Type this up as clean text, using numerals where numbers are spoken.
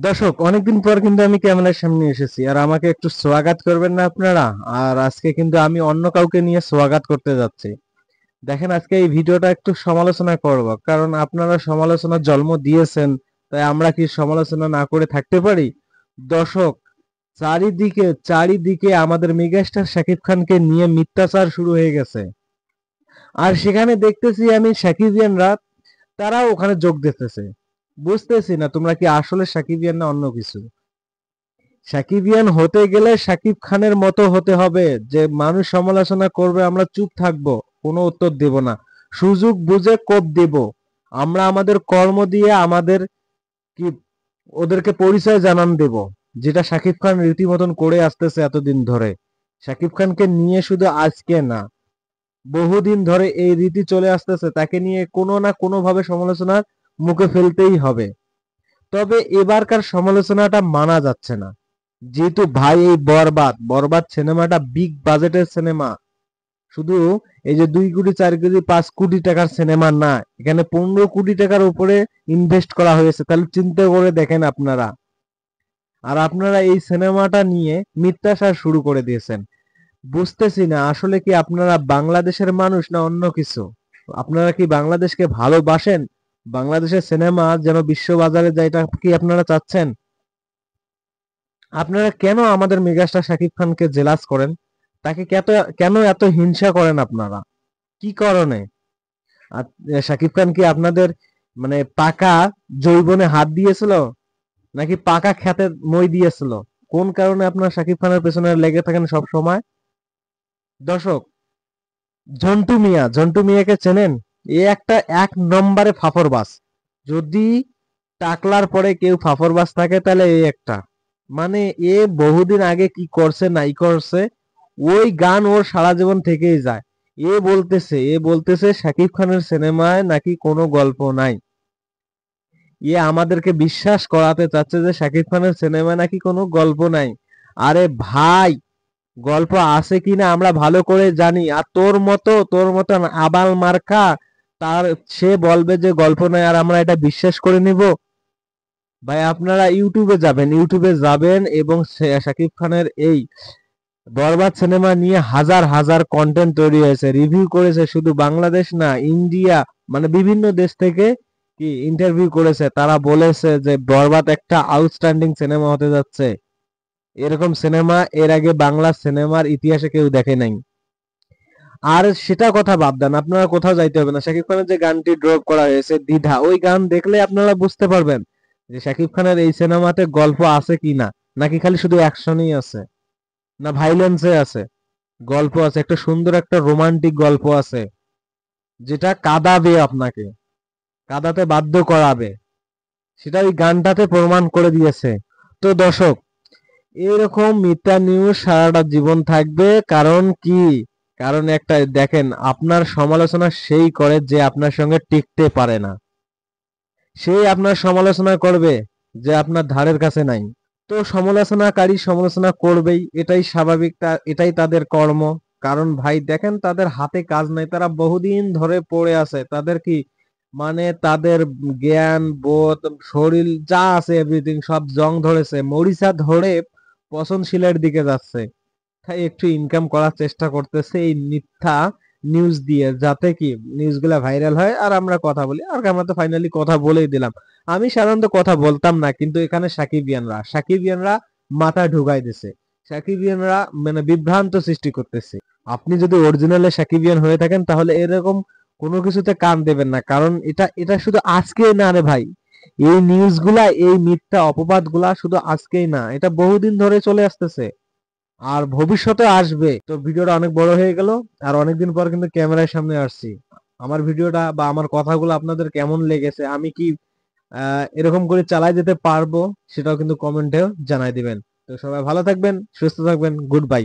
দর্শক, অনেকদিন পর কিন্তু আমি ক্যামেরার সামনে এসেছি, আর আমাকে একটু স্বাগত করবেন না আপনারা? আর আজকে কিন্তু আমি অন্য কাউকে নিয়ে স্বাগত করতে যাচ্ছি। দেখেন, আজকে এই ভিডিওটা একটু সমালোচনা করব, কারণ আপনারা সমালোচনার জন্ম দিয়েছেন, তাই আমরা কি সমালোচনা না করে থাকতে পারি? দর্শক, চারিদিকে চারিদিকে আমাদের মেগাস্টার শাকিব খানকে নিয়ে মিথ্যাচার শুরু হয়ে গেছে। আর সেখানে দেখতেছি আমি সাকিবিয়ানরা, তারাও ওখানে যোগ দিতেছে। বুঝতেছি না, তোমরা কি আসলে সাকিবিয়ান না অন্য কিছু? সাকিবিয়ান হতে গেলে সাকিব খানের মতো হতে হবে, যে মানুষ সমালোচনা করবে আমরা চুপ থাকবো, কোনো উত্তর দেব না, সুযোগ বুঝে কোপ দেব। আমরা আমাদের কর্ম দিয়ে আমাদের কি ওদেরকে পরিচয় জানান দেব, যেটা সাকিব খান রীতিমতন করে আসতেছে এতদিন ধরে। সাকিব খানকে নিয়ে শুধু আজকে না, বহুদিন ধরে এই রীতি চলে আসতেছে, তাকে নিয়ে কোনো না কোনো ভাবে সমালোচনার মুখে ফেলতেই হবে। তবে এবারকার সমালোচনাটা মানা যাচ্ছে না, যেহেতু ভাই এই বরবাদ বরবাদ সিনেমাটা বিগ বাজেটের সিনেমা। শুধু এই যে 2 কোটি 4 কোটি 5 কোটি টাকার সিনেমা না, এখানে 15 কোটি টাকার উপরে ইনভেস্ট করা হয়েছে। তাহলে চিন্তা করে দেখেন আপনারা। আর আপনারা এই সিনেমাটা নিয়ে মিথ্যাচার শুরু করে দিয়েছেন। বুঝতেছি না, আসলে কি আপনারা বাংলাদেশের মানুষ না অন্য কিছু? আপনারা কি বাংলাদেশকে ভালোবাসেন? বাংলাদেশের সিনেমা যেন বিশ্ববাজারে যায়, এটা কি আপনারা চাচ্ছেন? আপনারা কেন আমাদের মেগাস্টার শাকিব খানকে জেলাস করেন? তাকে কেন এত হিংসা করেন আপনারা? কি কারণে? আর শাকিব খান কি আপনাদের মানে পাকা যৌবনে হাত দিয়েছিল, নাকি পাকা খেতে মই দিয়েছিল? কোন কারণে আপনারা শাকিব খানের পেছনে লেগে থাকেন সব সময়? দর্শক, ঝন্টু মিয়াকে চেনেন? এ একটা এক নম্বরে ফাফরবাজ। যদি টাকলার পরে কেউ ফাফরবাজ থাকে, তাহলে এই একটা, মানে এ বহুদিন আগে কি করছে নাই করছে, ওই গান ওর সারা জীবন থেকেই যায়। এ বলতেছে শাকিব খানের সিনেমায় নাকি কোনো গল্প নাই। এ আমাদেরকে বিশ্বাস করাতে চাচ্ছে যে শাকিব খানের সিনেমায় নাকি কোনো গল্প নাই। আরে ভাই, গল্প আছে কিনা আমরা ভালো করে জানি। আর তোর মতো আবাল মার্কা, তার সে বলবে যে গল্প নাই, আর আমরা এটা বিশ্বাস করে নিব? ভাই, আপনারা ইউটিউবে যাবেন এবং শাকিব খানের এই বরবাদ সিনেমা নিয়ে হাজার হাজার কন্টেন্ট তৈরি হয়েছে, রিভিউ করেছে, শুধু বাংলাদেশ না, ইন্ডিয়া, মানে বিভিন্ন দেশ থেকে কি ইন্টারভিউ করেছে। তারা বলেছে যে বরবাদ একটা আউটস্ট্যান্ডিং সিনেমা হতে যাচ্ছে। এরকম সিনেমা এর আগে বাংলা সিনেমার ইতিহাসে কেউ দেখে নাই। আর সেটা কথা বাদ দেন, আপনারা কোথাও যাইতে হবে না। শাকিব খানের যে গানটি ড্রপ করা হয়েছে দ্বিধা, ওই গান দেখলে আপনারা বুঝতে পারবেন যে শাকিব খানের এই সিনেমাতে গল্প আছে কি না, নাকি খালি শুধু অ্যাকশনই আছে, না ভাইলেন্সে আছে। গল্প আছে, একটা সুন্দর একটা রোমান্টিক গল্প আছে, যেটা কাঁদাবে আপনাকে, কাঁদাতে বাধ্য করাবে। সেটা ওই গানটাতে প্রমাণ করে দিয়েছে। তো দর্শক, এরকম মিথ্যা নিউজ সারাটা জীবন থাকবে। কারণ কি? কারণ একটা, দেখেন, আপনার সমালোচনা সেই করে যে আপনার সঙ্গে টিকতে পারে না। সেই আপনার সমালোচনা করবে যে আপনার ধারের কাছে নাই। তো সমালোচনাকারী সমালোচনা করবেই, এটাই স্বাভাবিক, এটাই তাদের কর্ম। কারণ ভাই দেখেন, তাদের হাতে কাজ নাই, তারা বহুদিন ধরে পড়ে আছে। তাদের কি মানে তাদের জ্ঞান বোধ শরীর যা আছে এভরিথিং সব জং ধরেছে, মরিচা ধরে পচনশীলের দিকে যাচ্ছে। তাই একটু ইনকাম করার চেষ্টা করতেছে এই মিথ্যা নিউজ দিয়ে, যাতে কি নিউজগুলা ভাইরাল হয় আর আমরা কথা বলি। আর আমরা তো ফাইনালি কথা বলেই দিলাম। আমি সাধারণত কথা বলতাম না, কিন্তু এখানে সাকিবিয়ানরা মাথা ঢুকাই দিছে। সাকিবিয়ানরা মানে বিভ্রান্ত সৃষ্টি করতেছে। আপনি যদি অরিজিনালে সাকিবিয়ান হয়ে থাকেন, তাহলে এরকম কোনো কিছুতে কান দেবেন না, কারণ এটা এটা শুধু আজকেই না রে ভাই। এই নিউজগুলা, এই মিথ্যা অপবাদগুলা শুধু আজকেই না, এটা বহুদিন ধরে চলে আসতেছে, আর ভবিষ্যতে আসবে। তো ভিডিওটা অনেক বড় হয়ে গেল, আর অনেকদিন পর কিন্তু ক্যামেরার সামনে আসছি। আমার ভিডিওটা বা আমার কথাগুলো আপনাদের কেমন লেগেছে, আমি কি এরকম করে চালাই যেতে পারবো, সেটাও কিন্তু কমেন্টে জানাই দিবেন। তো সবাই ভালো থাকবেন, সুস্থ থাকবেন, গুড বাই।